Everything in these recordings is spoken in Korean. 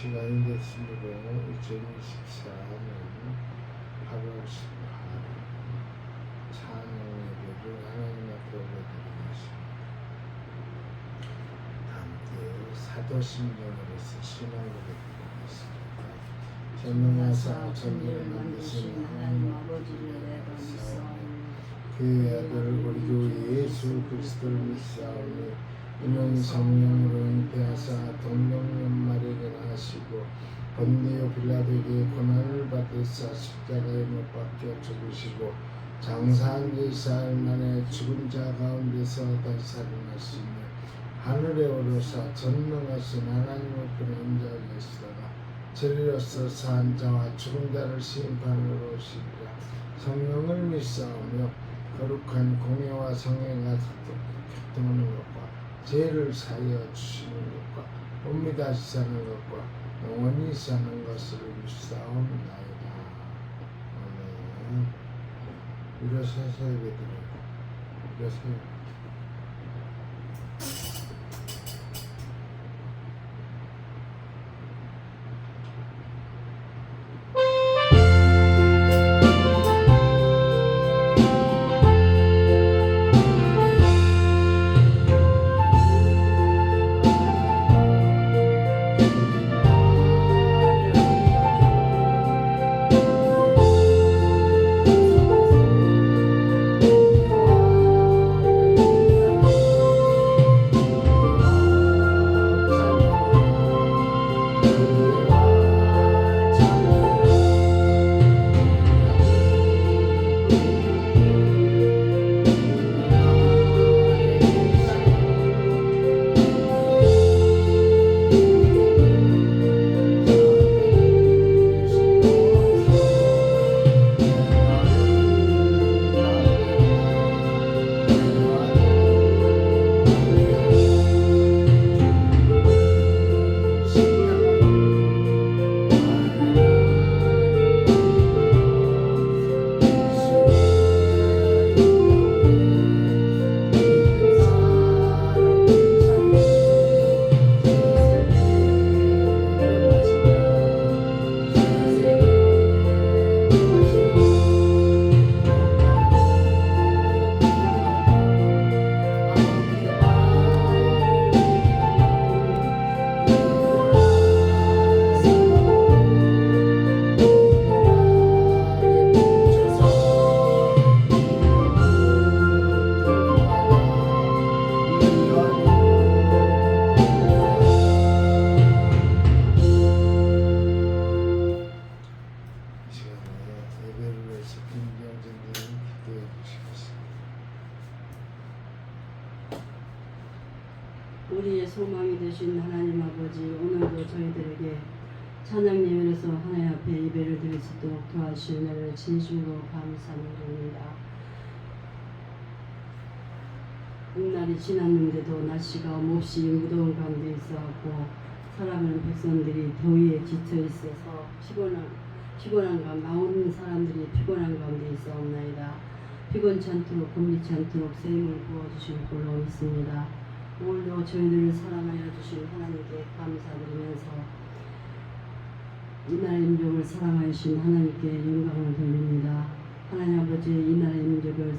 시간이 됐으므로 2024년 8월 18일 찬양 예배를 하나님 앞에 올려드리겠습니다. 함께 사도신경으로서 신앙을 드리겠습니다. 전능하사 천지를 만드신 하나님 아버지를 내가 믿사오니 그의 아들 우리 주 예수 그리스도를 믿사오니 이는 성령으로 잉태하사 동정연말에게 나시고 본디오 빌라도에게 고난을 받으사 십자가에 못 박혀 죽으시고 장사한 지 사흘 만에 죽은 자 가운데서 다시 살아나시며 하늘에 오르사 전능하신 하나님 우편에 임재하여 계시다가 진리로서 산 자와 죽은 자를 심판으로 오시리라. 성령을 믿사오며 거룩한 공예와 성회가 교통하는 것과 죄를 사하여 주시는 것과 몸이 다시 사는 것과 영원히 사는 것을 믿사옵나이다. 아멘. 일어서서 예배드려요. 일어서요. 우리의 소망이 되신 하나님 아버지, 오늘도 저희들에게 찬양 예배로서 하나님 앞에 예배를 드릴 수 있도록 도와주신 은혜를 진심으로 감사드립니다. 봄날이 지났는데도 날씨가 몹시 무더운 가운데 있어갖고 살아가는 백성들이 더위에 지쳐 있어서 피곤한가 마오는 사람들이 피곤한 가운데 있어옵나이다. 피곤치 않도록 곤비치 않도록 새 힘을 부어주실 걸로 믿습니다. 오늘도 저희들을 사랑하여 주신 하나님께 감사드리면서 이 나라의 민족을 사랑하신 하나님께 영광을 돌립니다. 하나님 아버지, 이 나라의 민족을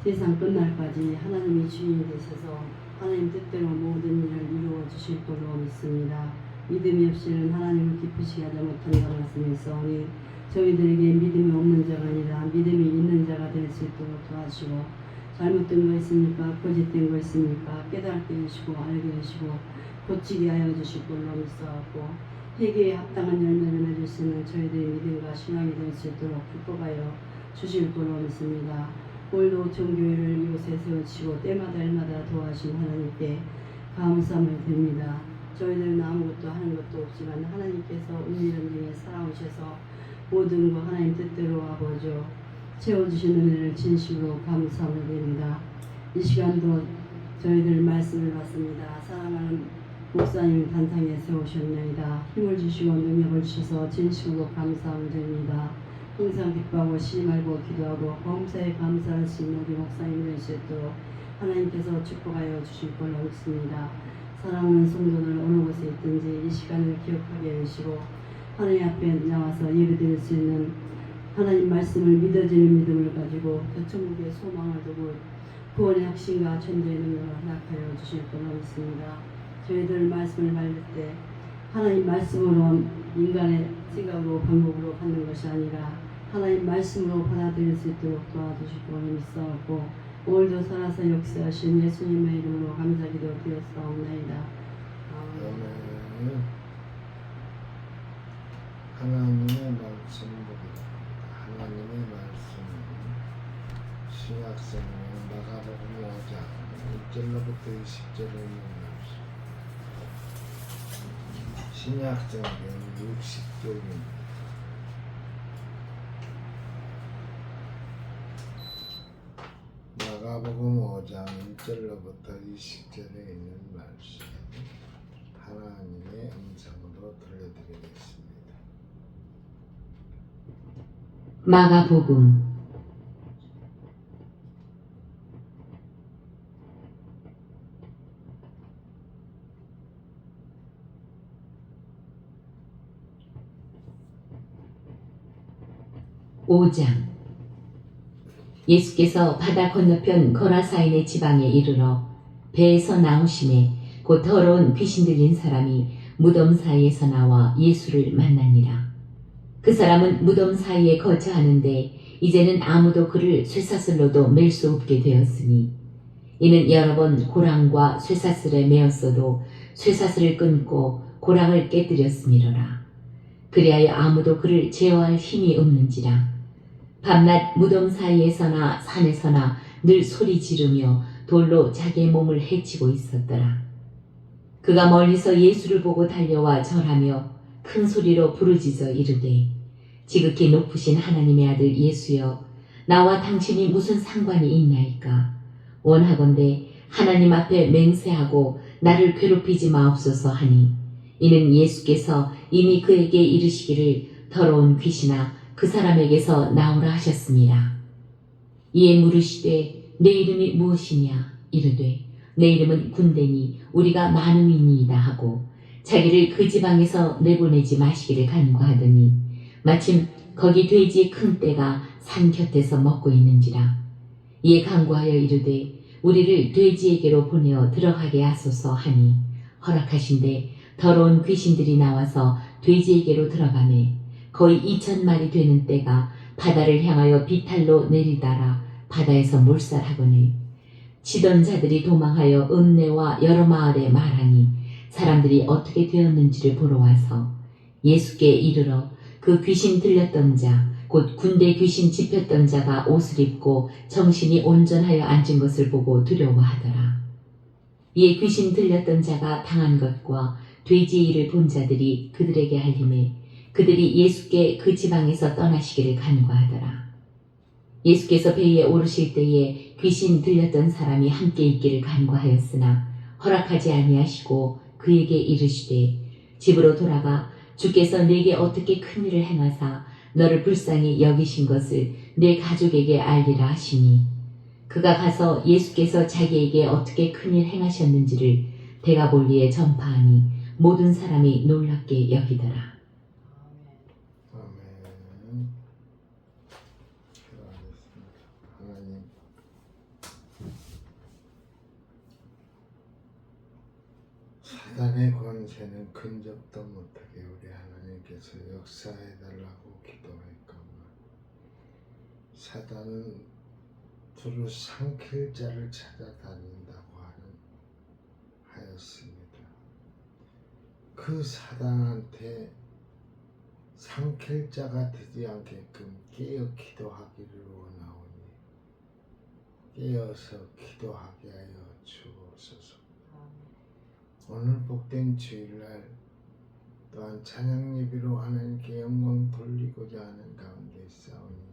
세상 끝날까지 하나님이 주인이 되셔서 하나님 뜻대로 모든 일을 이루어 주실 걸로 믿습니다. 믿음이 없이는 하나님을 기쁘시게 하지 못한다고 말씀했사오니 저희들에게 믿음이 없는 자가 아니라 믿음이 있는 자가 될 수 있도록 도와주시고 잘못된 거 있습니까? 거짓된 거 있습니까? 깨닫게 해주시고 알게 해주시고 고치게 하여 주실 걸로 믿사옵고 회개에 합당한 열매를 맺을 수 있는 저희들의 믿음과 신앙이 될 수 있도록 축복하여 주실 걸로 믿습니다. 오늘도 정교회를 이곳에 세우시고 때마다 일마다 도와주신 하나님께 감사함을 드립니다. 저희들은 아무것도 하는 것도 없지만 하나님께서 은밀한 살아오셔서 모든 거 하나님 뜻대로 아버지요 채워주시는 은혜를 진심으로 감사함을 드립니다. 이 시간도 저희들 말씀을 받습니다. 사랑하는 목사님 단상에 세우셨나이다. 힘을 주시고 능력을 주셔서 진심으로 감사함을 드립니다. 항상 기뻐하고 쉬지 말고 기도하고 범사에 감사할 수 있는 우리 목사님 되실 수 있도록 하나님께서 축복하여 주실 걸로 믿습니다. 사랑하는 성도들 어느 곳에 있든지 이 시간을 기억하게 해주시고 하나님 앞에 나와서 예배드릴 수 있는 하나님 말씀을 믿어지는 믿음을 가지고 천국의 소망을 두고 구원의 확신과 천대의 능력을 허락하여 주실 거로 믿습니다. 저희들 말씀을 받을 때 하나님 말씀으로 인간의 생각으로 방법으로 받는 것이 아니라 하나님 말씀으로 받아들일 수 있도록 도와주실 거로 믿사옵고 오늘도 살아서 역사하신 예수님의 이름으로 감사기도 드렸사옵나이다. 아멘. 하나님의 말씀입니다. 하나님의 말씀은 신약성경 마가복음 5장 1절로부터 20절에 있는 말씀. 신약성경 60쪽입니다. 마가복음 5장 1절로부터 20절에 있는 말씀. 하나님의 음성으로 들려드리겠습니다. 마가복음 5장. 예수께서 바다 건너편 거라사인의 지방에 이르러 배에서 나오심에 곧 더러운 귀신 들린 사람이 무덤 사이에서 나와 예수를 만나니라. 그 사람은 무덤 사이에 거처하는데 이제는 아무도 그를 쇠사슬로도 맬 수 없게 되었으니 이는 여러 번 고랑과 쇠사슬에 매었어도 쇠사슬을 끊고 고랑을 깨뜨렸음이로라. 그리하여 아무도 그를 제어할 힘이 없는지라. 밤낮 무덤 사이에서나 산에서나 늘 소리 지르며 돌로 자기의 몸을 해치고 있었더라. 그가 멀리서 예수를 보고 달려와 절하며 큰 소리로 부르짖어 이르되 지극히 높으신 하나님의 아들 예수여, 나와 당신이 무슨 상관이 있나이까? 원하건대 하나님 앞에 맹세하고 나를 괴롭히지 마옵소서 하니 이는 예수께서 이미 그에게 이르시기를 더러운 귀신아 그 사람에게서 나오라 하셨습니다. 이에 물으시되 내 이름이 무엇이냐? 이르되 내 이름은 군대니 우리가 많음이니이다 하고 자기를 그 지방에서 내보내지 마시기를 간구하더니 마침 거기 돼지의 큰 떼가 산 곁에서 먹고 있는지라. 이에 간구하여 이르되 우리를 돼지에게로 보내어 들어가게 하소서 하니 허락하신대 더러운 귀신들이 나와서 돼지에게로 들어가매 거의 2,000마리 되는 떼가 바다를 향하여 비탈로 내리다라 바다에서 몰살하거늘 치던 자들이 도망하여 읍내와 여러 마을에 말하니 사람들이 어떻게 되었는지를 보러 와서 예수께 이르러 그 귀신 들렸던 자 곧 군대 귀신 집혔던 자가 옷을 입고 정신이 온전하여 앉은 것을 보고 두려워하더라. 이에 귀신 들렸던 자가 당한 것과 돼지 일을 본 자들이 그들에게 알림해 그들이 예수께 그 지방에서 떠나시기를 간구하더라. 예수께서 배에 오르실 때에 귀신 들렸던 사람이 함께 있기를 간구하였으나 허락하지 아니하시고 그에게 이르시되 집으로 돌아가 주께서 네게 어떻게 큰 일을 행하사 너를 불쌍히 여기신 것을 네 가족에게 알리라 하시니 그가 가서 예수께서 자기에게 어떻게 큰 일 행하셨는지를 데가볼리에 전파하니 모든 사람이 놀랍게 여기더라. 아멘. 기도하겠습니다. 하나님, 사단의 권세는 근접도 못하게 우리 하나님께서 역사해달라고 기도했건만 사단은 두루 삼킬 자를 찾아다닌다고 하였습니다. 그 사단한테 삼킬 자가 되지 않게끔 깨어 기도하기를 원하오니 깨어서 기도하게 하여 주옵소서. 오늘 복된 주일날 또한 찬양 예배로 하나님께 영광 돌리고자 하는 가운데 있사오니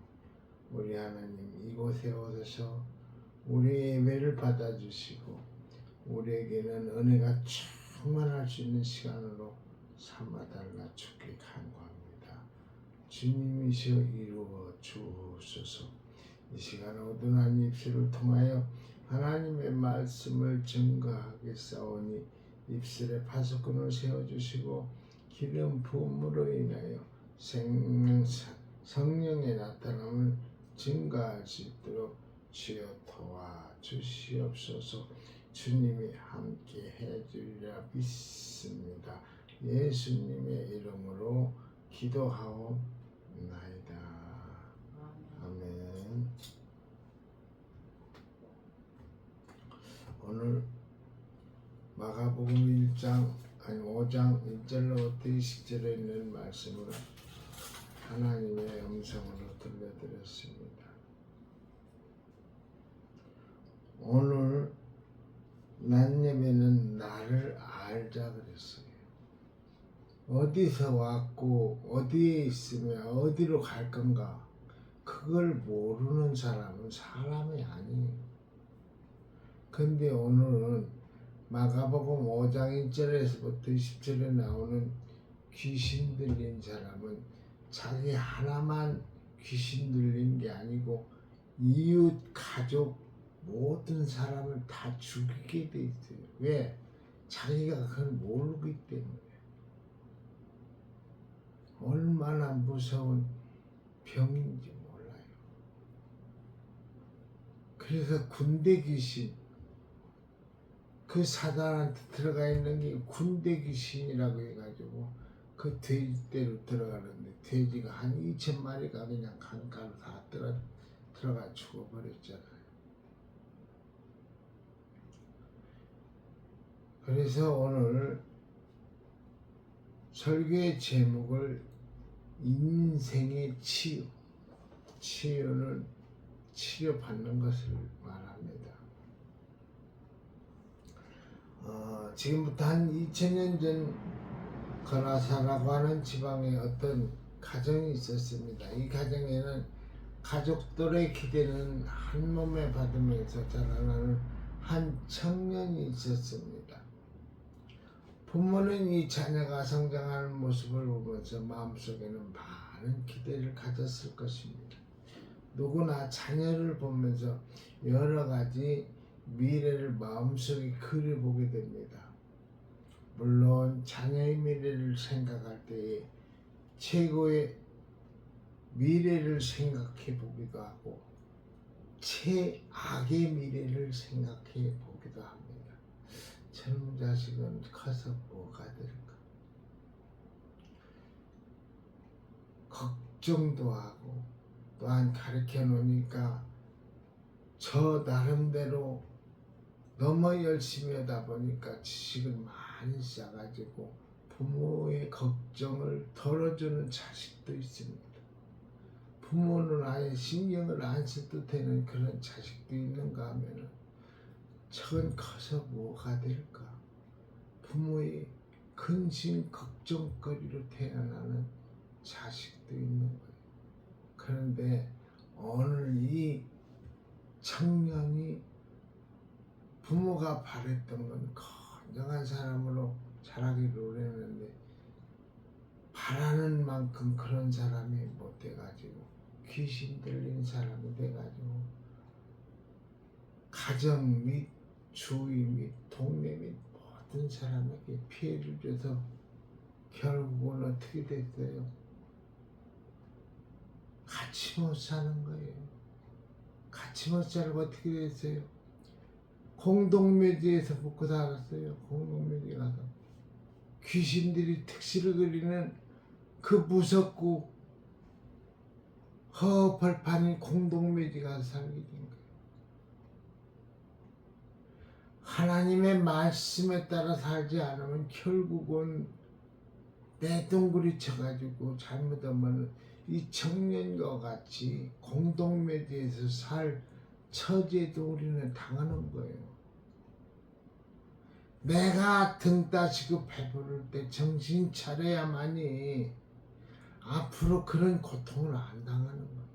우리 하나님 이곳에 오셔서 우리의 예배를 받아주시고 우리에게는 은혜가 충만할 수 있는 시간으로 삼아달라 주께 간구합니다. 주님이시여 이루어 주옵소서. 이 시간 어둔한 입술을 통하여 하나님의 말씀을 증거하겠사오니 입술에 파수꾼을 세워주시고 기름 부음으로 인하여 성령의 나타남을 증가할 수 있도록 주여 도와주시옵소서. 주님이 함께 해주리라 믿습니다. 예수님의 이름으로 기도하옵나이다. 아멘. 오늘 마가복음 5장 1절로부터 20절에 있는 말씀을 하나님의 음성으로 들려드렸습니다. 오늘 낮 예배는 나를 알자 그랬어요. 어디서 왔고 어디에 있으며 어디로 갈 건가 그걸 모르는 사람은 사람이 아니에요. 근데 오늘은 마가복음 5장 1절에서부터 20절에 나오는 귀신 들린 사람은 자기 하나만 귀신 들린 게 아니고 이웃, 가족 모든 사람을 다 죽이게 돼 있어요. 왜? 자기가 그걸 모르기 때문에. 얼마나 무서운 병인지 몰라요. 그래서 군대 귀신, 그 사단한테 들어가 있는 게 군대 귀신이라고 해가지고 그 돼지대로 들어가는데 돼지가 한 2,000마리가 그냥 강가로 다 들어가 죽어버렸잖아요. 그래서 오늘 설교의 제목을 인생의 치유는 치료받는 것을 말합니다. 지금부터 한 2000년 전 거라사라고 하는 지방에 어떤 가정이 있었습니다. 이 가정에는 가족들의 기대는 한 몸에 받으면서 자라나는 한 청년이 있었습니다. 부모는 이 자녀가 성장하는 모습을 보면서 마음속에는 많은 기대를 가졌을 것입니다. 누구나 자녀를 보면서 여러 가지 미래를 마음속에 그려보게 됩니다. 물론 자녀의 미래를 생각할 때에 최고의 미래를 생각해 보기도 하고 최악의 미래를 생각해 보기도 합니다. 젊은 자식은 커서 뭐가 될까? 걱정도 하고 또한 가르쳐 놓으니까 저 나름대로 너무 열심히 하다 보니까 지식을 많이 쌓아가지고 부모의 걱정을 덜어주는 자식도 있습니다. 부모는 아예 신경을 안 써도 되는 그런 자식도 있는가 하면은 저건 커서 뭐가 될까? 부모의 근심 걱정거리로 태어나는 자식도 있는 거예요. 그런데 오늘 이 청년이 부모가 바랬던 건 건강한 사람으로 자라기를 원했는데 바라는 만큼 그런 사람이 못 돼가지고 귀신 들린 사람이 돼가지고 가정 및 주위 및 동네 및 모든 사람에게 피해를 줘서 결국은 어떻게 됐어요? 같이 못 사는 거예요. 같이 못 살고 어떻게 됐어요? 공동묘지에서 묵고 살았어요. 공동묘지 가서 귀신들이 특실을 그리는 그 무섭고 허벌판인 공동묘지 가서 살게 된 거예요. 하나님의 말씀에 따라 살지 않으면 결국은 내동굴이 쳐가지고 잘못하면 이 청년과 같이 공동묘지에서 살 처지에도 우리는 당하는 거예요. 내가 등 따시고 배부를 때 정신 차려야만이 앞으로 그런 고통을 안 당하는 거예요.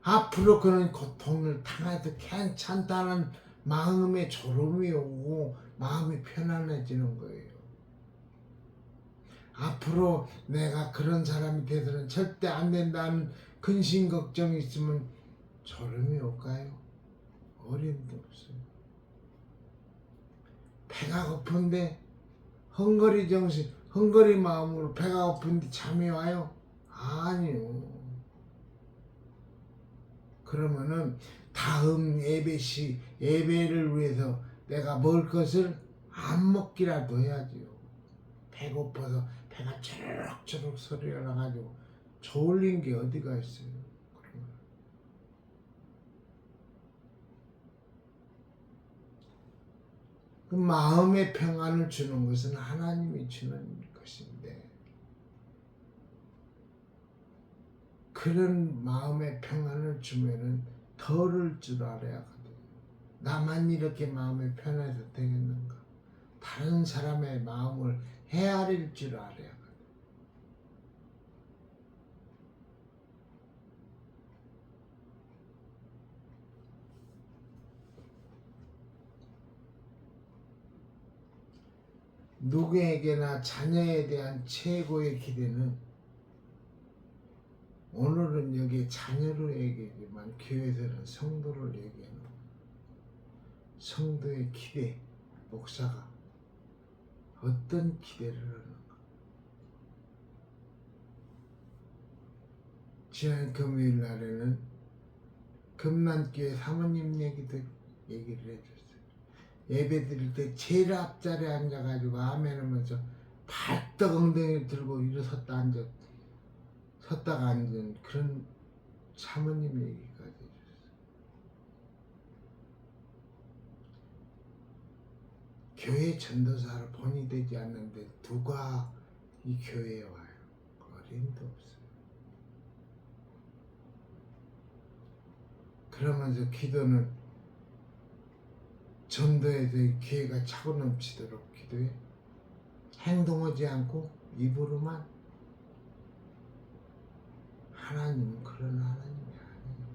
앞으로 그런 고통을 당해도 괜찮다는 마음의 졸음이 오고 마음이 편안해지는 거예요. 앞으로 내가 그런 사람이 되서는 절대 안 된다는 근심 걱정이 있으면 졸음이 올까요? 어림도 없어요. 배가 고픈데 헝거리 정신, 헝거리 마음으로 배가 고픈데 잠이 와요? 아니요. 그러면은 다음 예배를 위해서 내가 먹을 것을 안 먹기라도 해야지요. 배고파서 배가 초록초록 소리가 나가지고 졸린 게 어디가 있어요. 그러면. 그 마음의 평안을 주는 것은 하나님이 주는 것인데 그런 마음의 평안을 주면은 덜을 줄 알아야 하거든요. 나만 이렇게 마음이 편해서 되겠는가? 다른 사람의 마음을 헤아릴 줄 알아야 하거든요. 누구에게나 자녀에 대한 최고의 기대는 오늘은 여기 자녀로 얘기하지만 교회에서는 성도를 얘기하는 성도의 기대, 목사가 어떤 기대를 하는가. 지난 금요일 날에는 금난교회 사모님 얘기를 해줬어요. 예배 드릴 때 제일 앞자리에 앉아가지고 아멘 하면서 발떡 엉덩이를 들고 섰다가 앉은 그런 사모님 얘기까지 해줬어요. 교회 전도사로 본이 되지 않는데 누가 이 교회에 와요? 어림도 없어요. 그러면서 기도는 전도에서 기회가 차고 넘치도록 기도해. 행동하지 않고 입으로만. 하나님은 그런 하나님이 아니에요.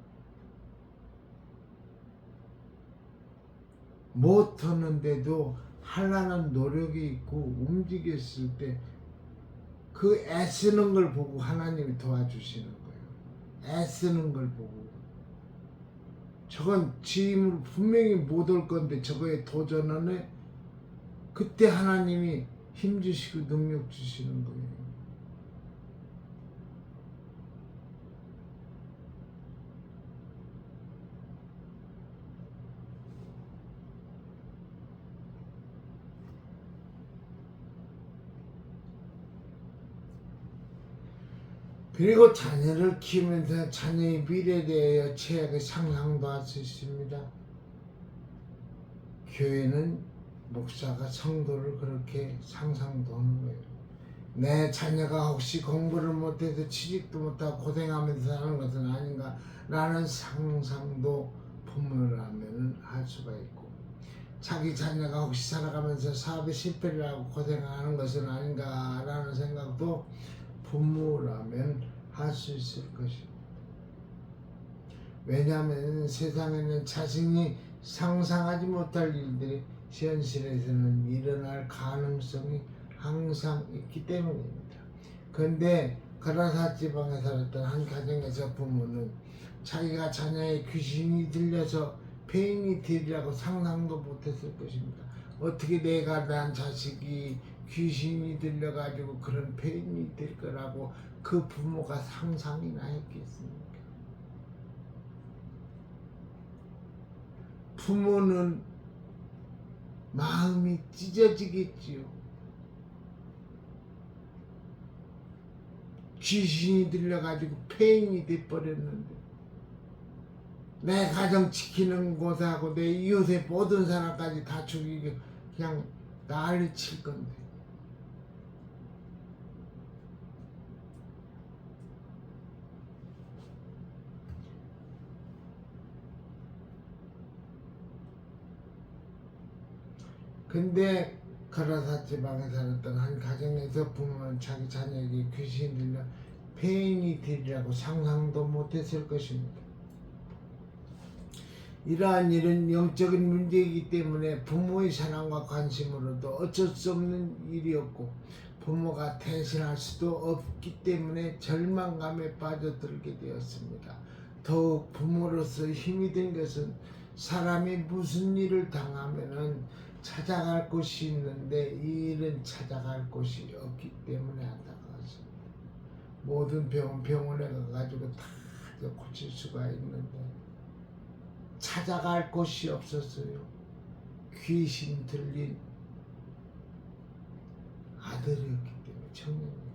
못하는데도 하려는 노력이 있고 움직였을 때 그 애쓰는 걸 보고 하나님이 도와주시는 거예요. 애쓰는 걸 보고. 저건 지 힘으로 분명히 못 올 건데 저거에 도전하네. 그때 하나님이 힘 주시고 능력 주시는 거예요. 그리고 자녀를 키우면서 자녀의 미래에 대하여 최악의 상상도 할 수 있습니다. 교회는 목사가 성도를 그렇게 상상도 하는 거예요. 내 자녀가 혹시 공부를 못해서 취직도 못하고 고생하면서 사는 것은 아닌가 라는 상상도 부모라면 할 수가 있고, 자기 자녀가 혹시 살아가면서 사업에 실패를 하고 고생하는 것은 아닌가 라는 생각도 부모라면 할 수 있을 것입니다. 왜냐하면 세상에는 자신이 상상하지 못할 일들이 현실에서는 일어날 가능성이 항상 있기 때문입니다. 그런데 가라사 지방에 살았던 한 가정에서 부모는 자기가 자녀의 귀신이 들려서 폐인이 되리라고 상상도 못했을 것입니다. 어떻게 내가 난 자식이 귀신이 들려가지고 그런 폐인이 될 거라고 그 부모가 상상이나 했겠습니까? 부모는 마음이 찢어지겠지요. 귀신이 들려가지고 폐인이 돼버렸는데 내 가정 지키는 곳하고 내 이웃의 모든 사람까지 다 죽이고 그냥 난리 칠 건데. 근데 가라사 지방에 살았던 한 가정에서 부모는 자기 자녀에게 귀신이 들려 폐인이 되리라고 상상도 못했을 것입니다. 이러한 일은 영적인 문제이기 때문에 부모의 사랑과 관심으로도 어쩔 수 없는 일이었고 부모가 대신할 수도 없기 때문에 절망감에 빠져들게 되었습니다. 더욱 부모로서 힘이 든 것은 사람이 무슨 일을 당하면은 찾아갈 곳이 있는데 이 일은 찾아갈 곳이 없기 때문에 안타까웠습니다. 모든 병원에 가가지고 다 고칠 수가 있는데 찾아갈 곳이 없었어요. 귀신 들린 아들이었기 때문에, 청년이었기 때문에.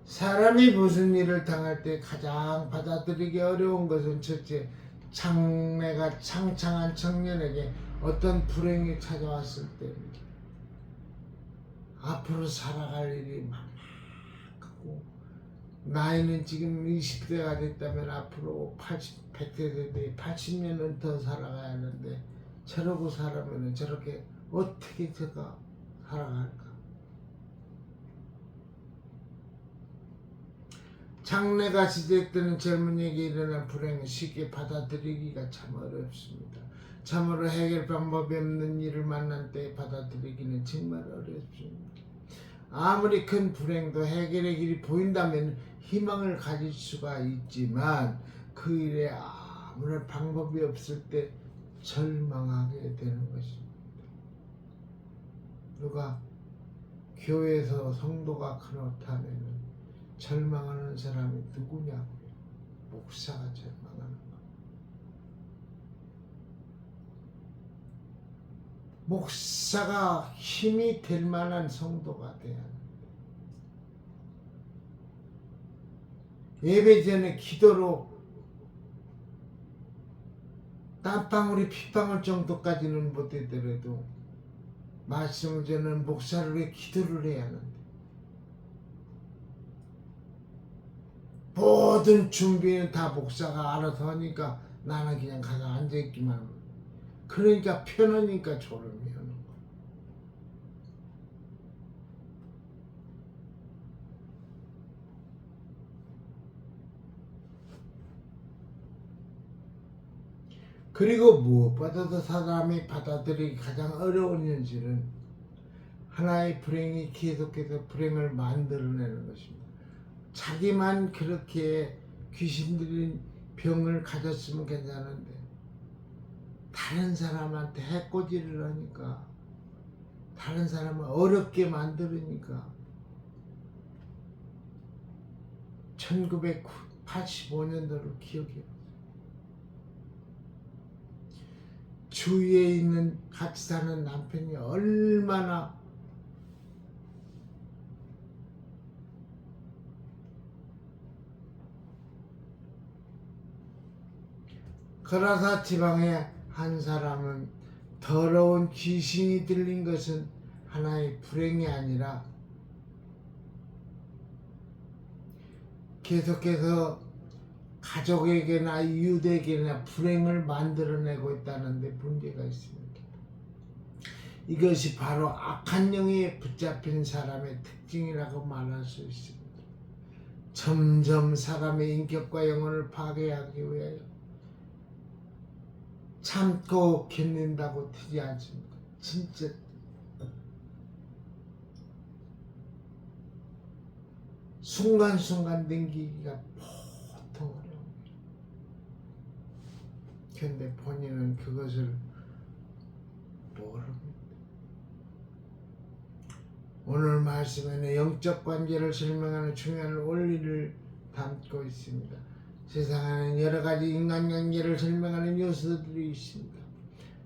사람이 무슨 일을 당할 때 가장 받아들이기 어려운 것은 첫째, 장래가 창창한 청년에게 어떤 불행이 찾아왔을 때입니다. 앞으로 살아갈 일이 막막하고 나이는 지금 20대가 됐다면 앞으로 100세 돼 80년은 더 살아가야 하는데 저러고 살아면 저렇게 어떻게 제가 살아갈까? 장래가 시작되는 젊은이에게 일어난 불행을 쉽게 받아들이기가 참 어렵습니다. 참으로 해결 방법이 없는 일을 만난 때 받아들이기는 정말 어렵습니다. 아무리 큰 불행도 해결의 길이 보인다면 희망을 가질 수가 있지만 그 일에 아무런 방법이 없을 때 절망하게 되는 것입니다. 누가 교회에서 성도가 그렇다면 절망하는 사람이 누구냐고요? 목사가 절망하는 거. 목사가 힘이 될 만한 성도가 돼야 합니다. 예배 전에 기도로 땀방울이 핏방울 정도까지는 못되더라도 말씀을 전하는 목사를 위해 기도를 해야 하는데 모든 준비는 다 목사가 알아서 하니까 나는 그냥 가서 앉아있기만 하고 그러니까 편하니까 졸음이 오는 거야. 그리고 무엇보다도 사람이 받아들이기 가장 어려운 현실은 하나의 불행이 계속해서 불행을 만들어내는 것입니다. 자기만 그렇게 귀신 들린 병을 가졌으면 괜찮은데 다른 사람한테 해코지를 하니까 다른 사람을 어렵게 만들으니까 1985년도를 기억해요. 주위에 있는 같이 사는 남편이 얼마나 거라사 지방의 한 사람은 더러운 귀신이 들린 것은 하나의 불행이 아니라 계속해서 가족에게나 이웃에게나 불행을 만들어내고 있다는 데 문제가 있습니다. 이것이 바로 악한 영에 붙잡힌 사람의 특징이라고 말할 수 있습니다. 점점 사람의 인격과 영혼을 파괴하기 위하여 참고 견딘다고 되지 않습니다. 진짜 순간순간 넘기기가 보통 어려웁니다. 그런데 본인은 그것을 모릅니다. 오늘 말씀에는 영적 관계를 설명하는 중요한 원리를 담고 있습니다. 세상에는 여러 가지 인간관계를 설명하는 요소들이 있습니다.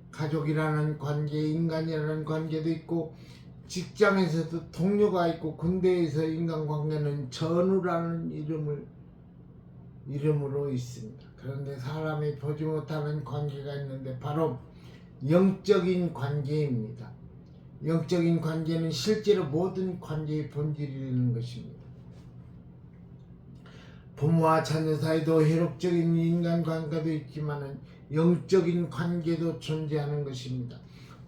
가족이라는 관계, 인간이라는 관계도 있고 직장에서도 동료가 있고 군대에서 인간관계는 전우라는 이름으로 있습니다. 그런데 사람이 보지 못하는 관계가 있는데 바로 영적인 관계입니다. 영적인 관계는 실제로 모든 관계의 본질이 되는 것입니다. 부모와 자녀 사이도 혈육적인 인간관계도 있지만 영적인 관계도 존재하는 것입니다.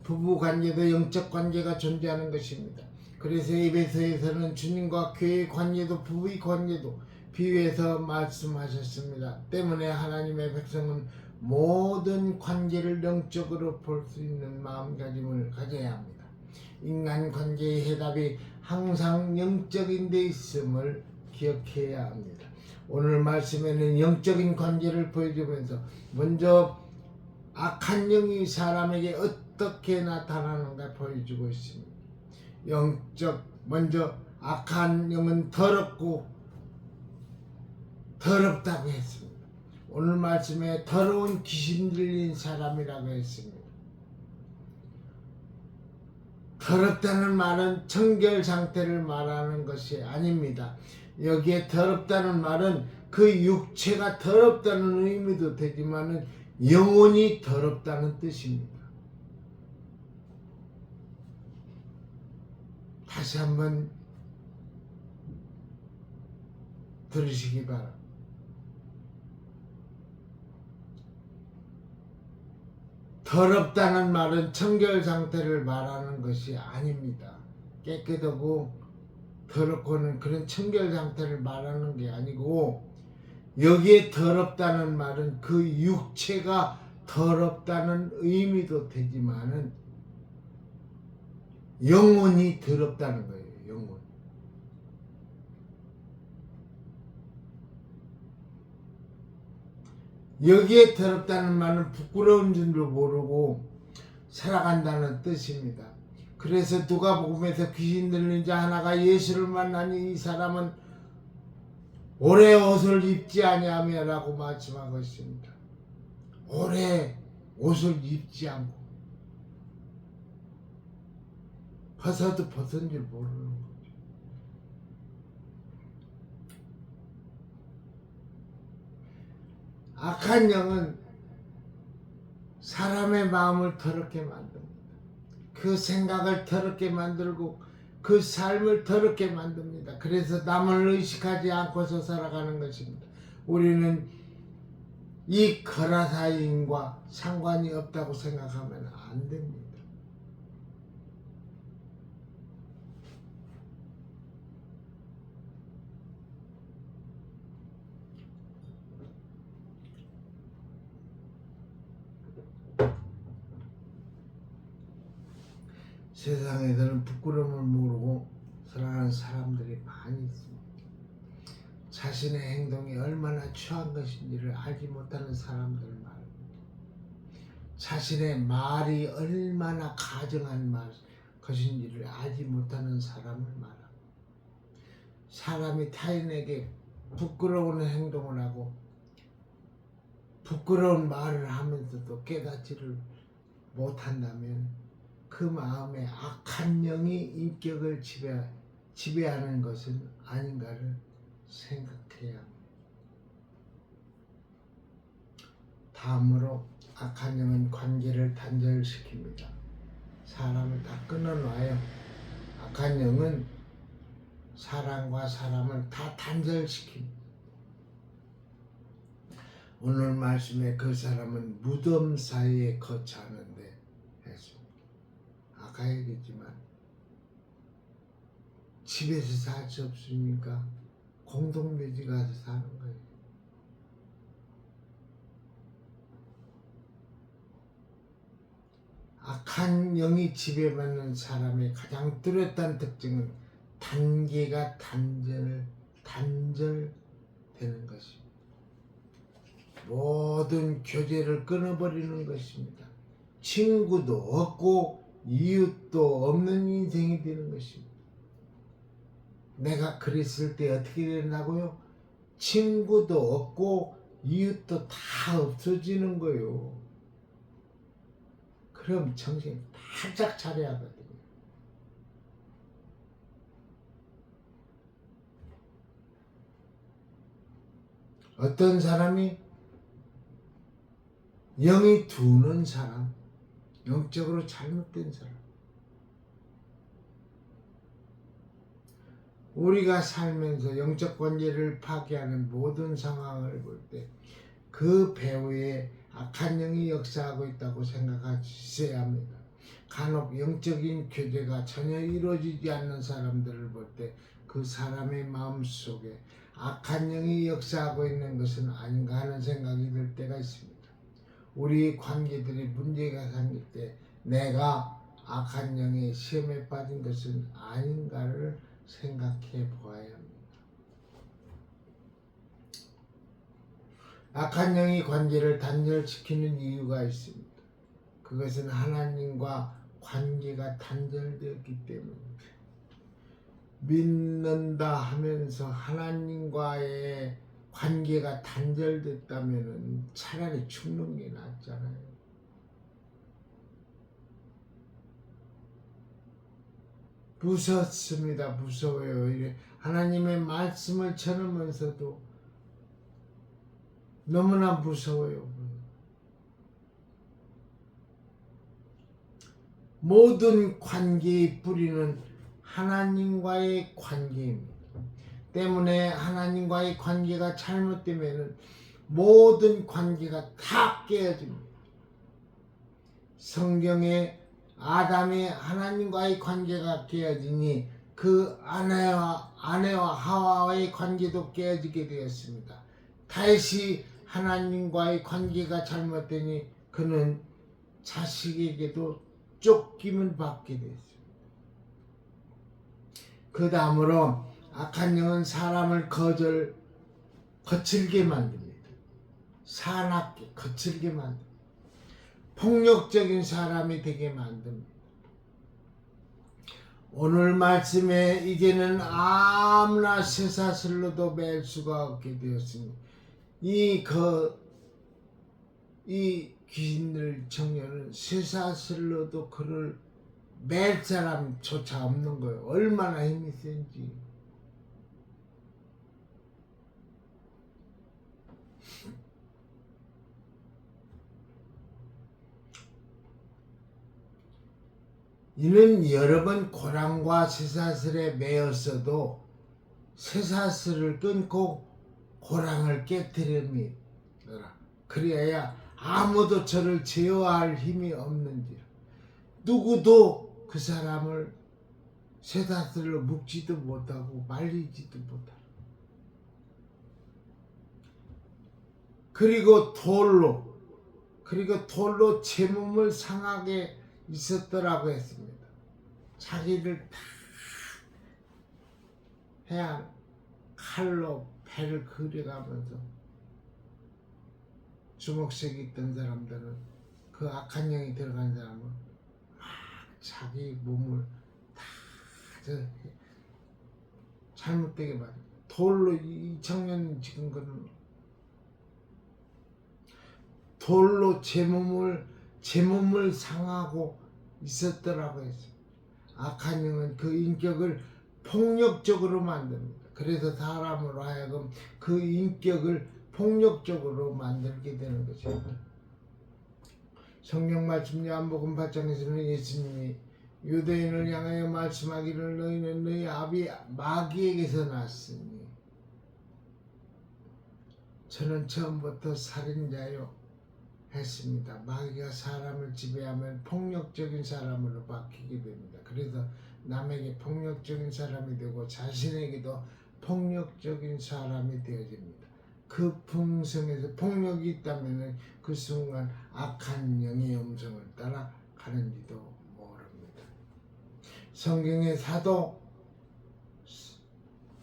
부부 관계도 영적 관계가 존재하는 것입니다. 그래서 에베소에서는 주님과 교회의 관계도 부부의 관계도 비유해서 말씀하셨습니다. 때문에 하나님의 백성은 모든 관계를 영적으로 볼 수 있는 마음가짐을 가져야 합니다. 인간관계의 해답이 항상 영적인 데 있음을 기억해야 합니다. 오늘 말씀에는 영적인 관계를 보여주면서 먼저 악한 영이 사람에게 어떻게 나타나는가 보여주고 있습니다. 먼저 악한 영은 더럽다고 했습니다. 오늘 말씀에 더러운 귀신 들린 사람이라고 했습니다. 더럽다는 말은 청결 상태를 말하는 것이 아닙니다. 여기에 더럽다는 말은 그 육체가 더럽다는 의미도 되지만은 영혼이 더럽다는 뜻입니다. 다시 한번 들으시기 바랍니다. 더럽다는 말은 청결 상태를 말하는 것이 아닙니다. 깨끗하고 더럽고는 그런 청결 상태를 말하는 게 아니고, 여기에 더럽다는 말은 그 육체가 더럽다는 의미도 되지만은 영혼이 더럽다는 거예요. 영혼. 여기에 더럽다는 말은 부끄러운 줄도 모르고 살아간다는 뜻입니다. 그래서 누가복음에서 귀신 들린 자 하나가 예수를 만나니 이 사람은 오래 옷을 입지 아니하며라고 말씀하고 있습니다. 오래 옷을 입지 않고 벗어도 벗은 줄 모르는 거죠. 악한 영은 사람의 마음을 더럽게 만듭니다. 그 생각을 더럽게 만들고 그 삶을 더럽게 만듭니다. 그래서 남을 의식하지 않고서 살아가는 것입니다. 우리는 이 거라사인과 상관이 없다고 생각하면 안 됩니다. 세상에서는 부끄러움을 모르고 살아가는 사람들이 많이 있습니다. 자신의 행동이 얼마나 추한 것인지를 알지 못하는 사람들 말입니다. 자신의 말이 얼마나 가증한 것인지를 알지 못하는 사람을 말합니다. 사람이 타인에게 부끄러운 행동을 하고 부끄러운 말을 하면서도 깨닫지를 못한다면 그 마음에 악한 영이 인격을 지배하는 것은 아닌가를 생각해야 합니다. 다음으로 악한 영은 관계를 단절시킵니다. 사람을 다 끊어놔요. 악한 영은 사람과 사람을 다 단절시킵니다. 오늘 말씀에 그 사람은 무덤 사이에 거처하는데 했습니다. 아까 얘기했지만 집에서 살 수 없으니까 공동묘지 가서 사는 거예요. 악한 영이 지배받는 사람의 가장 뚜렷한 특징은 단계가 단절되는 것입니다. 모든 교제를 끊어버리는 것입니다. 친구도 없고 이웃도 없는 인생이 되는 것입니다. 내가 그랬을 때 어떻게 된다고요? 친구도 없고 이웃도 다 없어지는 거예요. 그럼 정신 바짝 차려야 하거든요. 어떤 사람이 영이 두는 사람, 영적으로 잘못된 사람, 우리가 살면서 영적 관계를 파괴하는 모든 상황을 볼 때 그 배후에 악한 영이 역사하고 있다고 생각하셔야 합니다. 간혹 영적인 교제가 전혀 이루어지지 않는 사람들을 볼 때 그 사람의 마음속에 악한 영이 역사하고 있는 것은 아닌가 하는 생각이 들 때가 있습니다. 우리 관계들이 문제가 생길 때 내가 악한 영의 시험에 빠진 것은 아닌가를 생각해 보아야 합니다. 악한 영이 관계를 단절시키는 이유가 있습니다. 그것은 하나님과 관계가 단절되었기 때문입니다. 믿는다 하면서 하나님과의 관계가 단절됐다면 차라리 죽는 게 낫잖아요. 무섭습니다. 무서워요. 이래 하나님의 말씀을 전하면서도 너무나 무서워요. 모든 관계의 뿌리는 하나님과의 관계입니다. 때문에 하나님과의 관계가 잘못되면 모든 관계가 다 깨어집니다. 성경에 아담의 하나님과의 관계가 깨어지니 그 아내와 하와의 관계도 깨어지게 되었습니다. 다시 하나님과의 관계가 잘못되니 그는 자식에게도 쫓김을 받게 되었습니다. 그 다음으로 악한 영은 사람을 거칠게 만듭니다. 사납게 거칠게 만듭니다. 폭력적인 사람이 되게 만듭니다. 오늘 말씀에 이제는 아무나 쇠사슬로도 맬 수가 없게 되었습니다. 이 귀신들 청년은 쇠사슬로도 그를 맬 사람조차 없는 거예요. 얼마나 힘이 센지. 이는 여러 번 고랑과 쇠사슬에 매였어도 쇠사슬을 끊고 고랑을 깨뜨립니다. 그래야 아무도 저를 제어할 힘이 없는지라. 누구도 그 사람을 쇠사슬로 묶지도 못하고 말리지도 못하고. 그리고 돌로 제 몸을 상하게 있었더라고 했습니다. 자기를 다 해야 칼로 배를 그려가면서 주먹색이 있던 사람들은 그 악한 영이 들어간 사람은 막 자기 몸을 다 잘못되게 만든 돌로 이 청년 지금 그는 돌로 제 몸을 상하고 있었더라고 했습니다. 악한 영은 그 인격을 폭력적으로 만듭니다. 그래서 사람으로 하여금 그 인격을 폭력적으로 만들게 되는 것입니다. 성경 말씀 요한복음 8장에서는 예수님이 유대인을 향하여 말씀하기를 너희는 너희 아비 마귀에게서 났으니 저는 처음부터 살인자요 했습니다. 마귀가 사람을 지배하면 폭력적인 사람으로 바뀌게 됩니다. 그래서 남에게 폭력적인 사람이 되고 자신에게도 폭력적인 사람이 되어집니다. 그 풍성에서 폭력이 있다면 그 순간 악한 영의 음성을 따라 가는지도 모릅니다. 성경의 사도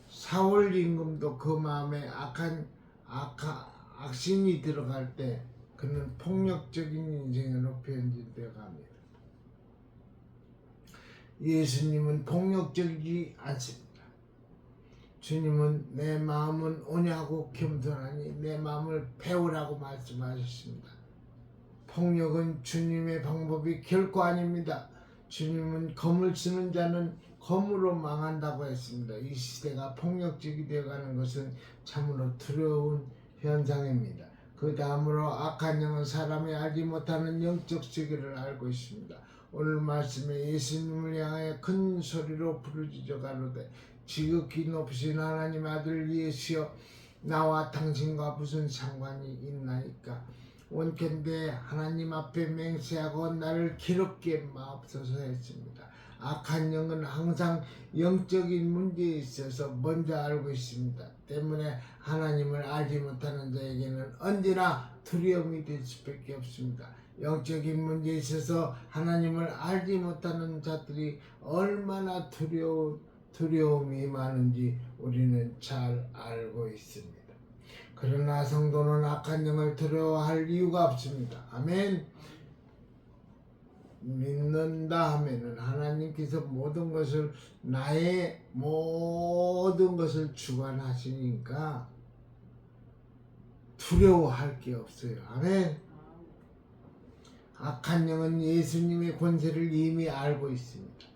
사울 임금도 그 마음에 악신이 들어갈 때 그는 폭력적인 인생으로 변질되어 갑니다. 예수님은 폭력적이지 않습니다. 주님은 내 마음은 온유하고 겸손하니 내 마음을 배우라고 말씀하셨습니다. 폭력은 주님의 방법이 결코 아닙니다. 주님은 검을 쓰는 자는 검으로 망한다고 했습니다. 이 시대가 폭력적이 되어가는 것은 참으로 두려운 현상입니다. 그 다음으로 악한 영은 사람이 알지 못하는 영적 세계를 알고 있습니다. 오늘 말씀에 예수님을 향하여 큰 소리로 부르짖어 가로되 지극히 높으신 하나님 아들 예수여 나와 당신과 무슨 상관이 있나이까. 원컨대 하나님 앞에 맹세하고 나를 기롭게 마옵소서 했습니다. 악한 영은 항상 영적인 문제에 있어서 먼저 알고 있습니다. 때문에 하나님을 알지 못하는 자에게는 언제나 두려움이 될 수밖에 없습니다. 영적인 문제에 있어서 하나님을 알지 못하는 자들이 얼마나 두려움이 많은지 우리는 잘 알고 있습니다. 그러나 성도는 악한 영을 두려워할 이유가 없습니다. 아멘. 믿는다 하면은 하나님께서 모든 것을 나의 모든 것을 주관하시니까 두려워할 게 없어요. 아멘. 악한 영은 예수님의 권세를 이미 알고 있습니다.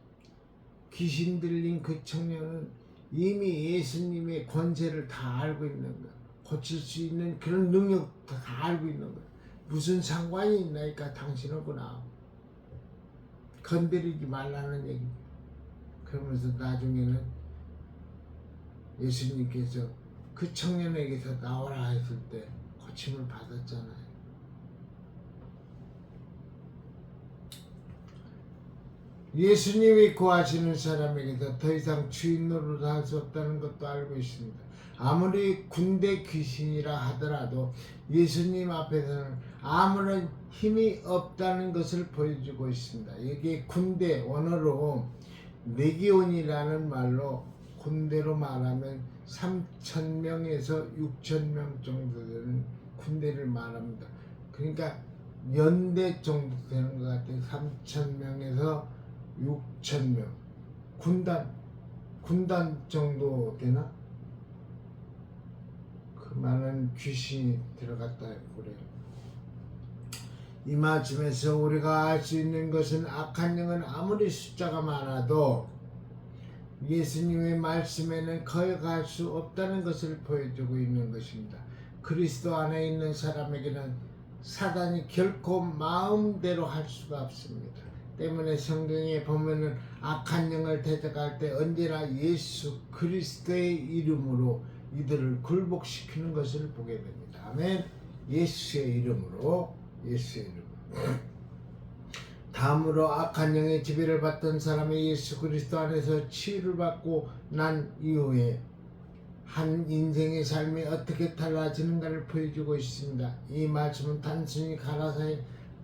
귀신 들린 그 청년은 이미 예수님의 권세를 다 알고 있는 거예요. 고칠 수 있는 그런 능력 다 알고 있는 거예요. 무슨 상관이 있나니까 당신하구나. 건드리지 말라는 얘기입니다. 그러면서 나중에는 예수님께서 그 청년에게서 나오라 했을 때 고침을 받았잖아요. 예수님이 구하시는 사람에게서 더 이상 주인 노릇할 수 없다는 것도 알고 있습니다. 아무리 군대 귀신이라 하더라도 예수님 앞에서는 아무런 힘이 없다는 것을 보여주고 있습니다. 이게 군대, 원어로 레기온이라는 말로 군대로 말하면 3,000명에서 6,000명 정도 되는 군대를 말합니다. 그러니까 연대 정도 되는 것 같아요. 3,000명에서 6,000명. 군단 정도 되나? 그 많은 귀신이 들어갔다 그래요. 이 말씀에서 우리가 알 수 있는 것은 악한 영은 아무리 숫자가 많아도 예수님의 말씀에는 거역할 수 없다는 것을 보여주고 있는 것입니다. 그리스도 안에 있는 사람에게는 사단이 결코 마음대로 할 수가 없습니다. 때문에 성경에 보면은 악한 영을 대적할 때 언제나 예수 그리스도의 이름으로 이들을 굴복시키는 것을 보게 됩니다. 아멘. 예수의 이름으로, 예수의 이름으로. 다음으로 악한 영의 지배를 받던 사람이 예수 그리스도 안에서 치유를 받고 난 이후에 한 인생의 삶이 어떻게 달라지는가를 보여주고 있습니다. 이 말씀은 단순히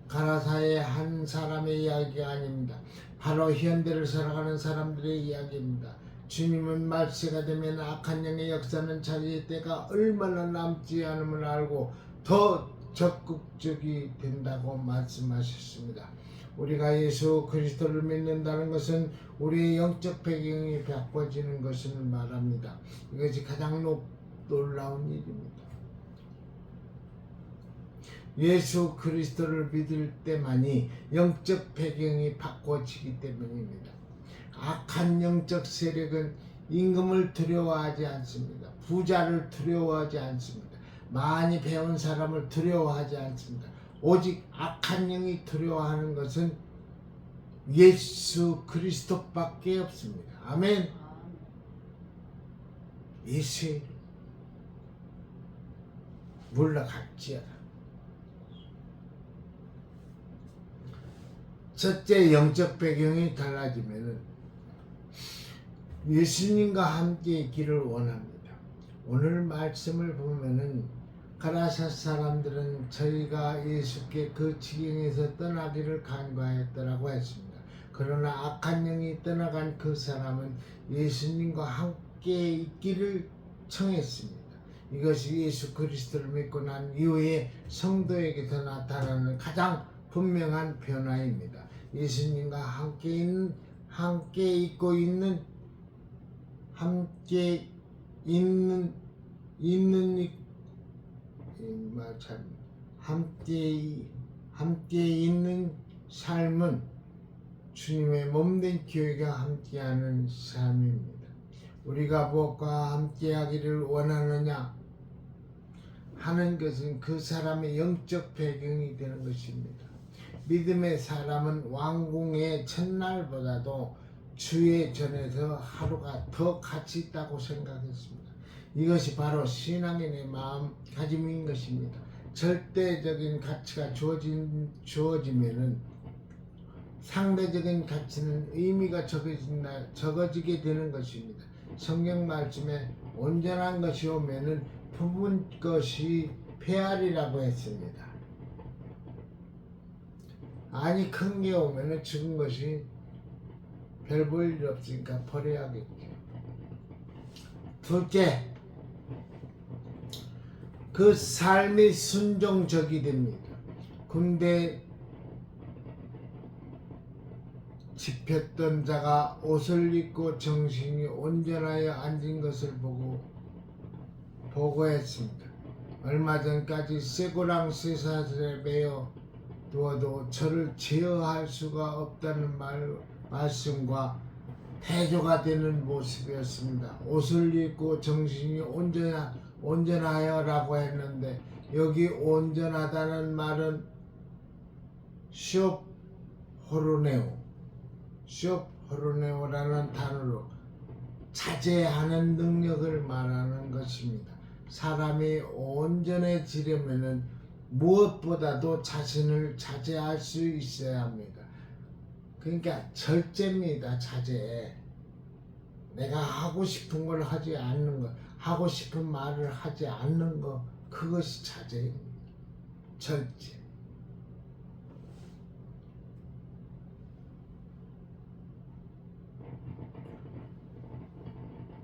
가라사의 한 사람의 이야기가 아닙니다. 바로 현대를 살아가는 사람들의 이야기입니다. 주님은 말세가 되면 악한 영의 역사는 자기의 때가 얼마나 남지 않음을 알고 더 적극적이 된다고 말씀하셨습니다. 우리가 예수 그리스도를 믿는다는 것은 우리의 영적 배경이 바꿔지는 것을 말합니다. 이것이 가장 놀라운 일입니다. 예수 그리스도를 믿을 때만이 영적 배경이 바꿔지기 때문입니다. 악한 영적 세력은 임금을 두려워하지 않습니다. 부자를 두려워하지 않습니다. 많이 배운 사람을 두려워하지 않습니다. 오직 악한 영이 두려워하는 것은 예수 그리스도밖에 없습니다. 아멘. 예수의 이름 물러갈지어다. 첫째, 영적 배경이 달라지면은 예수님과 함께 있기를 원합니다. 오늘 말씀을 보면은 가라사 사람들은 저희가 예수께 그 지경에서 떠나기를 간구하였더라고 했습니다. 그러나 악한 영이 떠나간 그 사람은 예수님과 함께 있기를 청했습니다. 이것이 예수 그리스도를 믿고 난 이후에 성도에게서 나타나는 가장 분명한 변화입니다. 예수님과 함께 있는 삶은 주님의 몸된 교회가 함께하는 삶입니다. 우리가 무엇과 함께하기를 원하느냐 하는 것은 그 사람의 영적 배경이 되는 것입니다. 믿음의 사람은 왕궁의 첫날보다도 주의 전에서 하루가 더 가치 있다고 생각했습니다. 이것이 바로 신앙인의 마음가짐인 것입니다. 절대적인 가치가 주어지면은 상대적인 가치는 의미가 적어지게 되는 것입니다. 성경 말씀에 온전한 것이 오면은 부분 것이 폐하리라고 했습니다. 아니 큰 게 오면은 죽은 것이 별 볼 일 없으니까 버려야겠죠. 둘째, 그 삶이 순종적이 됩니다. 군대 집혔던 자가 옷을 입고 정신이 온전하여 앉은 것을 보고 보고했습니다. 얼마 전까지 쇠고랑 쇠사슬에 매여 두어도 저를 제어할 수가 없다는 말씀과 태조가 되는 모습이었습니다. 옷을 입고 정신이 온전하여라고 했는데 여기 온전하다는 말은 쇼호르네오라는 단어로 자제하는 능력을 말하는 것입니다. 사람이 온전해지려면 무엇보다도 자신을 자제할 수 있어야 합니다. 그러니까 절제입니다. 자제. 내가 하고 싶은 걸 하지 않는 것, 하고 싶은 말을 하지 않는 것, 그것이 자제입니다. 절제.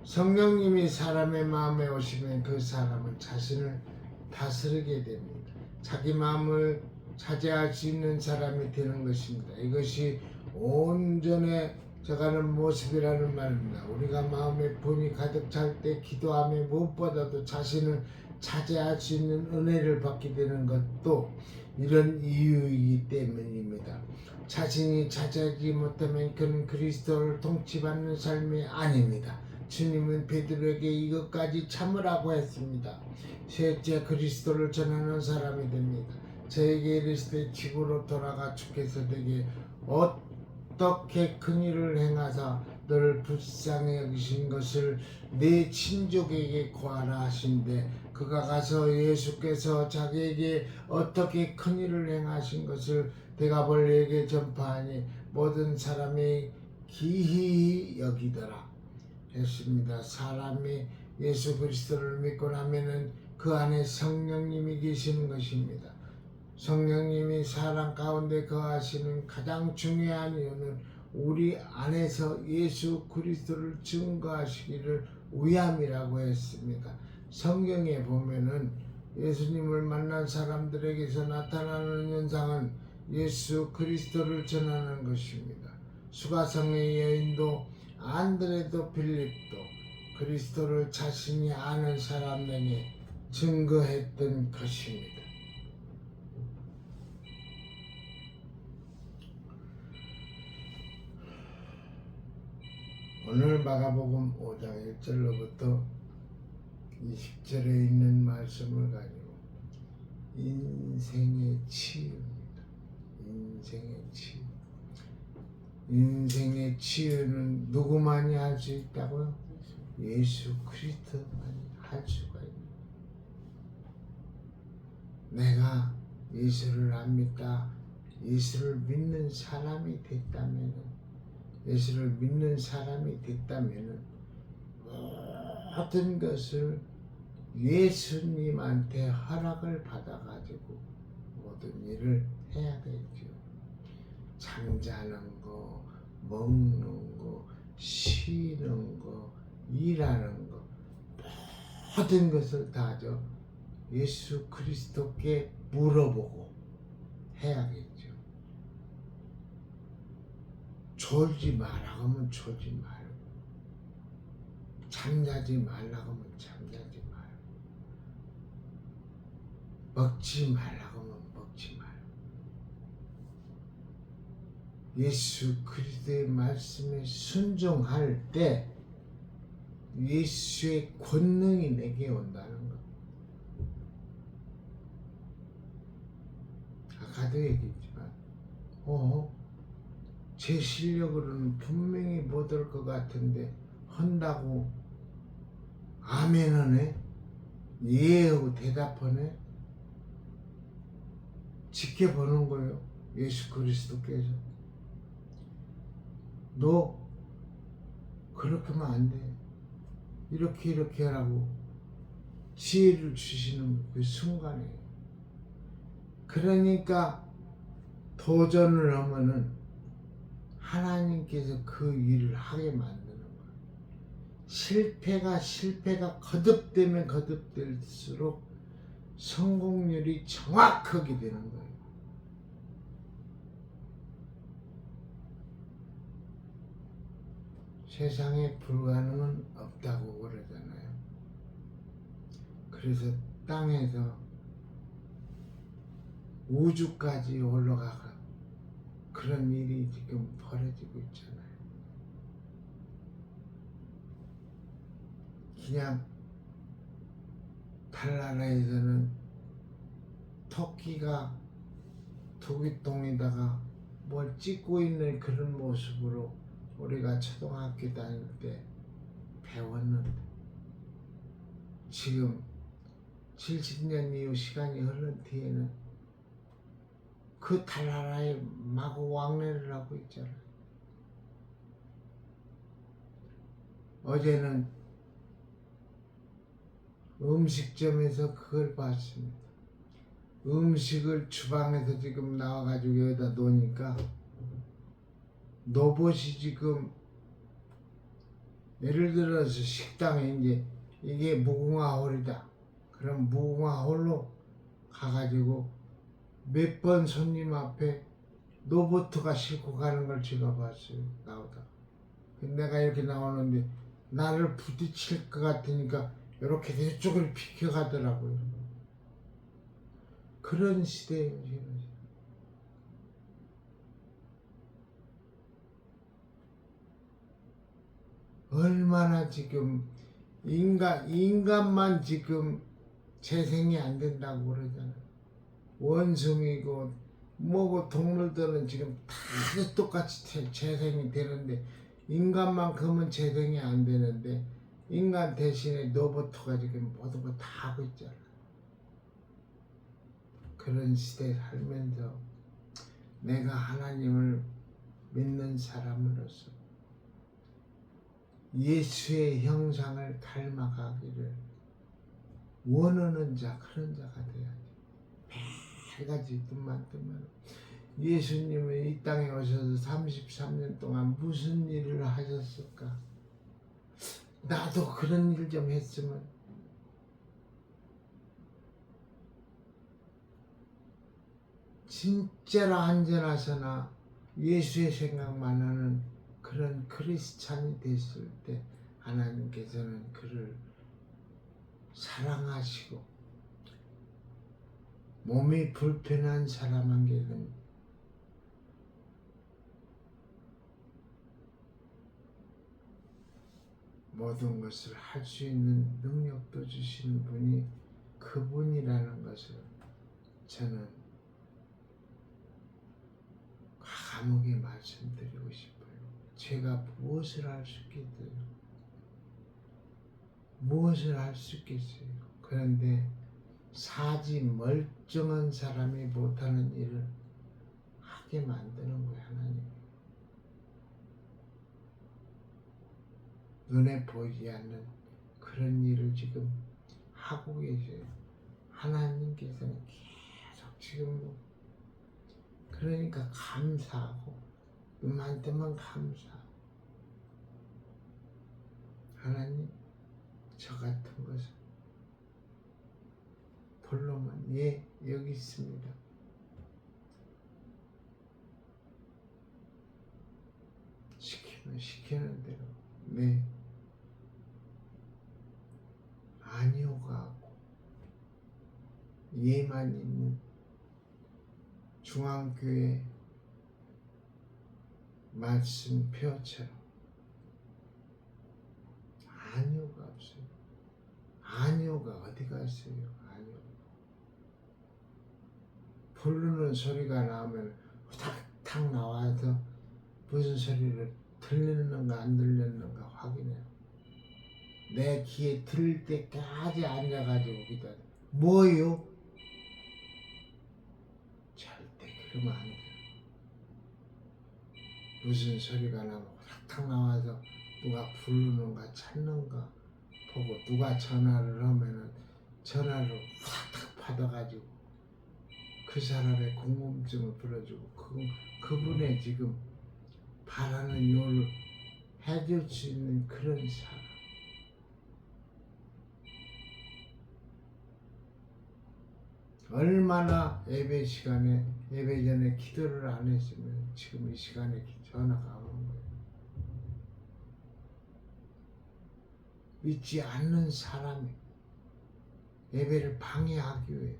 성령님이 사람의 마음에 오시면 그 사람은 자신을 다스리게 됩니다. 자기 마음을 자제할 수 있는 사람이 되는 것입니다. 이것이 온전해져가는 모습이라는 말입니다. 우리가 마음에 본이 가득 찰 때 기도하며 무엇보다도 자신을 자제할 수 있는 은혜를 받게 되는 것도 이런 이유이기 때문입니다. 자신이 자제하지 못하면 그는 그리스도를 통치받는 삶이 아닙니다. 주님은 베드로에게 이것까지 참으라고 했습니다. 셋째, 그리스도를 전하는 사람이 됩니다. 저에게 이르시되 집으로 돌아가 주께서 내게 어떻게 큰 일을 행하사 너를 불쌍히 여기신 것을 내 친족에게 고하라 하신대, 그가 가서 예수께서 자기에게 어떻게 큰 일을 행하신 것을 데가벌리에게 전파하니 모든 사람이 기히 여기더라 했습니다. 사람이 예수 그리스도를 믿고 나면은 그 안에 성령님이 계시는 것입니다. 성령님이 사람 가운데 거하시는 가장 중요한 이유는 우리 안에서 예수 그리스도를 증거하시기를 위함이라고 했습니다. 성경에 보면은 예수님을 만난 사람들에게서 나타나는 현상은 예수 그리스도를 전하는 것입니다. 수가성의 여인도 안드레도 빌립도 그리스도를 자신이 아는 사람에게 증거했던 것입니다. 오늘 마가복음 5장 1절로부터 20절에 있는 말씀을 가지고 인생의 치유입니다. 인생의 치유. 인생의 치유는 누구만이 할 수 있다고요? 예수 그리스도만이 할 수가 있습니다. 내가 예수를 안 믿다, 예수를 믿는 사람이 됐다면, 예수를 믿는 사람이 됐다면 모든 것을 예수님한테 허락을 받아가지고 모든 일을 해야겠죠. 잠자는 거, 먹는 거, 쉬는 거, 일하는 거, 모든 것을 다 예수 그리스도께 물어보고 해야겠죠. 졸지 말라고 하면 졸지 말고, 잠자지 말라고 하면 잠자지 말고, 먹지 말라고 하면 먹지 말고, 예수 그리스도의 말씀에 순종할 때 예수의 권능이 내게 온다는 것. 아까도 얘기했지만 제 실력으로는 분명히 못할 것 같은데 한다고 아멘 하네, 예하고 대답하네. 지켜보는 거예요. 예수 그리스도께서 너 그렇게 하면 안 돼, 이렇게 하라고 지혜를 주시는 그 순간에, 그러니까 도전을 하면은 하나님께서 그 일을 하게 만드는 거예요. 실패가 거듭되면 거듭될수록 성공률이 정확하게 되는 거예요. 세상에 불가능은 없다고 그러잖아요. 그래서 땅에서 우주까지 올라가가 그런 일이 지금 벌어지고 있잖아요. 그냥 달나라에서는 토끼가 토끼똥에다가 뭘 찍고 있는 그런 모습으로 우리가 초등학교 다닐 때 배웠는데 지금 70년 이후 시간이 흐른 뒤에는 그 달나라에 마구 왕래를 하고 있잖아요. 어제는 음식점에서 그걸 봤습니다. 음식을 주방에서 지금 나와가지고 여기다 놓으니까 로봇이 지금 예를 들어서 식당에 이제 이게 무궁화홀이다. 그럼 무궁화홀로 가가지고 몇 번 손님 앞에 로봇가 싣고 가는 걸 제가 봤어요. 나오다. 내가 이렇게 나오는데 나를 부딪힐 것 같으니까 이렇게 이쪽을 비켜가더라고요. 그런 시대예요, 지금. 얼마나 지금 인간만 지금 재생이 안 된다고 그러잖아요. 원숭이고 뭐고 동물들은 지금 다 똑같이 재생이 되는데 인간만큼은 재생이 안 되는데 인간 대신에 로봇가 지금 모든 거 다 하고 있잖아요. 그런 시대에 살면서 내가 하나님을 믿는 사람으로서 예수의 형상을 닮아가기를 원하는 자, 그런 자가 돼야지. 매일같이 뜻만 뜨면 예수님은 이 땅에 오셔서 33년 동안 무슨 일을 하셨을까? 나도 그런 일 좀 했으면. 진짜로 안전하서나 예수의 생각만 하는 그런 크리스찬이 됐을 때 하나님께서는 그를 사랑하시고 몸이 불편한 사람에게는 모든 것을 할 수 있는 능력도 주시는 분이 그분이라는 것을 저는 과감하게 말씀드리고 싶어요. 제가 무엇을 할 수 있겠어요? 무엇을 할 수 있겠어요? 그런데 사지 멀쩡한 사람이 못하는 일을 하게 만드는 거예요, 하나님. 눈에 보이지 않는 그런 일을 지금 하고 계세요. 하나님께서는 계속 지금 그러니까 감사하고 눈만 뜨면 감사하고 하나님 저 같은 것을 불러면 예 여기 있습니다. 시키면 시키는 대로 네 아니오가 하고 예만 있는 중앙교회 말씀표처럼 아니오가 없어요. 아니오가 어디 갔어요? 아니오. 부르는 소리가 나오면 후닥닥 나와서 무슨 소리를 들리는가 안 들리는가 확인해요. 내 귀에 들릴 때까지 앉아가지고 기다려. 뭐요? 절대 그러면 안 돼요. 무슨 소리가 나면 후닥닥 나와서 누가 부르는가 찾는가 보고 누가 전화를 하면은 전화를 후닥닥 받아가지고 그 사람의 궁금증을 풀어주고 그분의 지금 바라는 요를 해줄 수 있는 그런 사람. 얼마나 예배 시간에 예배 전에 기도를 안 했으면 지금 이 시간에 전화가 오는 거예요. 믿지 않는 사람이 예배를 방해하기 위해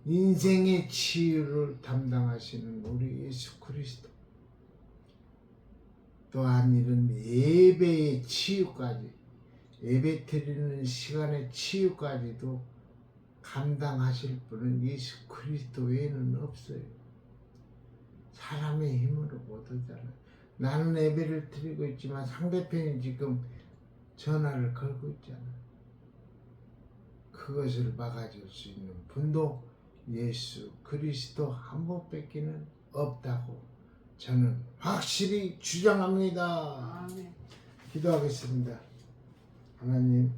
인생의 치유를 담당하시는 우리 예수 그리스도, 또한 이런 예배의 치유까지, 예배 드리는 시간의 치유까지도 감당하실 분은 예수 그리스도 외에는 없어요. 사람의 힘으로 못하잖아요. 나는 예배를 드리고 있지만 상대편이 지금 전화를 걸고 있잖아요. 그것을 막아줄 수 있는 분도 예수 그리스도 한 분밖에는 없다고 저는 확실히 주장합니다. 아멘. 기도하겠습니다. 하나님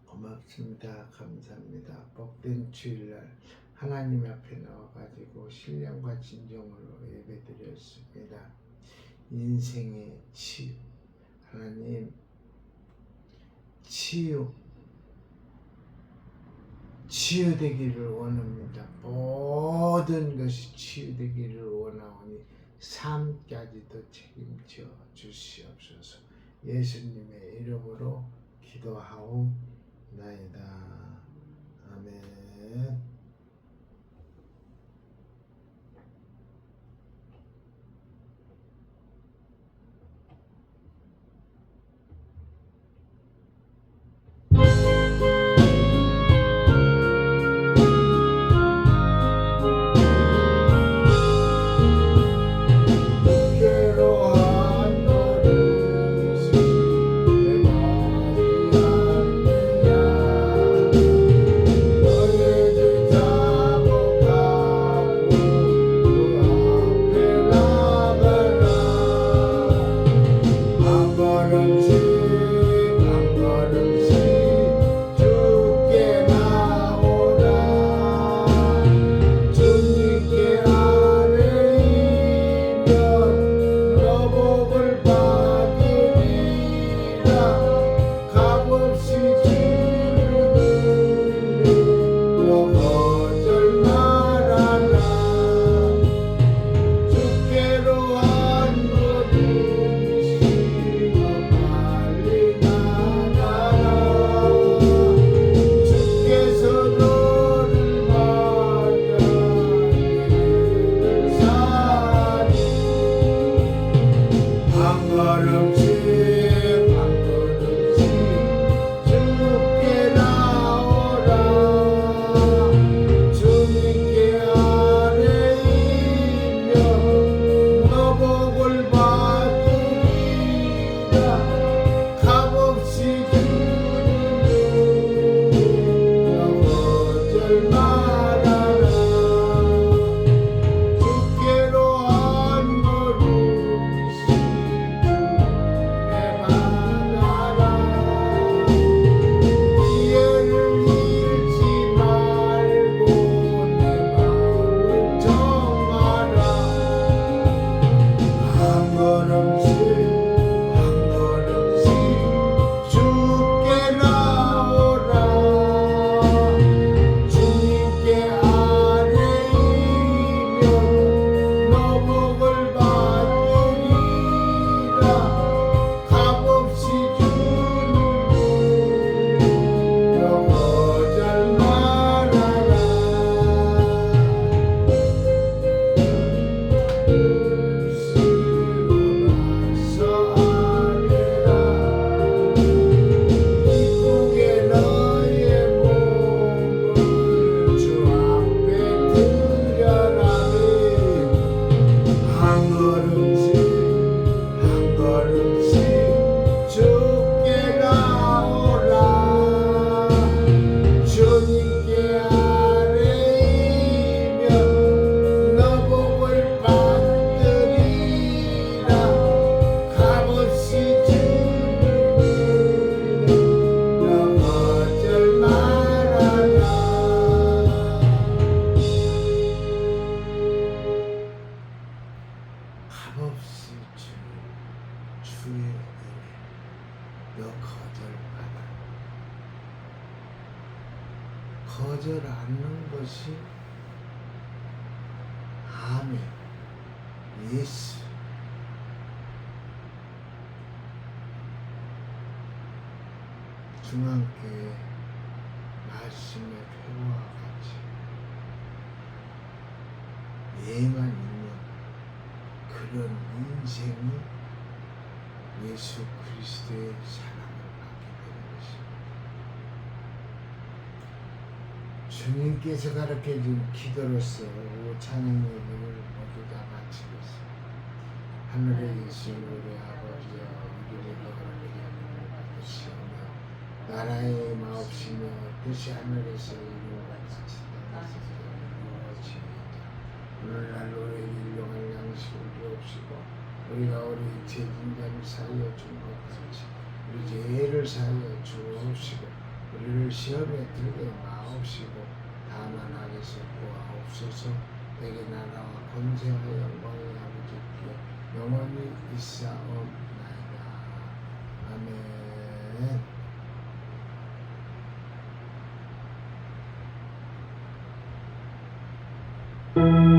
고맙습니다. 감사합니다. 복된 주일날 하나님 앞에 나와가지고 신령과 진정으로 예배드렸습니다. 인생의 치유, 하나님 치유되기를 원합니다. 모든 것이 치유되기를 원하오니 삶까지도 책임져 주시옵소서. 예수님의 이름으로 기도하옵나이다. 아멘. 너를 거절 않는 것이 아멘. 예수. 중앙교회 말씀의 표와 같이 예만 있는 그런 인생이 예수 그리스도의 사랑을 받게 되는 것입니다. 주님께서 가르쳐준 기도로서 찬양 예배를 모두 다 마치겠습니다. 하늘에 계신 우리 아버지여, 이름이 거룩히 여김을 받으시오며 나라의 마옵시며 뜻이 하늘에서 이루어지듯이 땅에서도 이루어지이다. 오늘날 우리에게 일용할 양식을 주옵시고 우리가 우리 죄진자를 사하여 준 것 같이 우리 죄를 사하여 주옵시고 우리를 시험에 들게 마옵시고 다만 악에서 구하옵소서. 내게 나라와 권세와 영광의 아버지께 영원히 있사옵나이다. 아멘.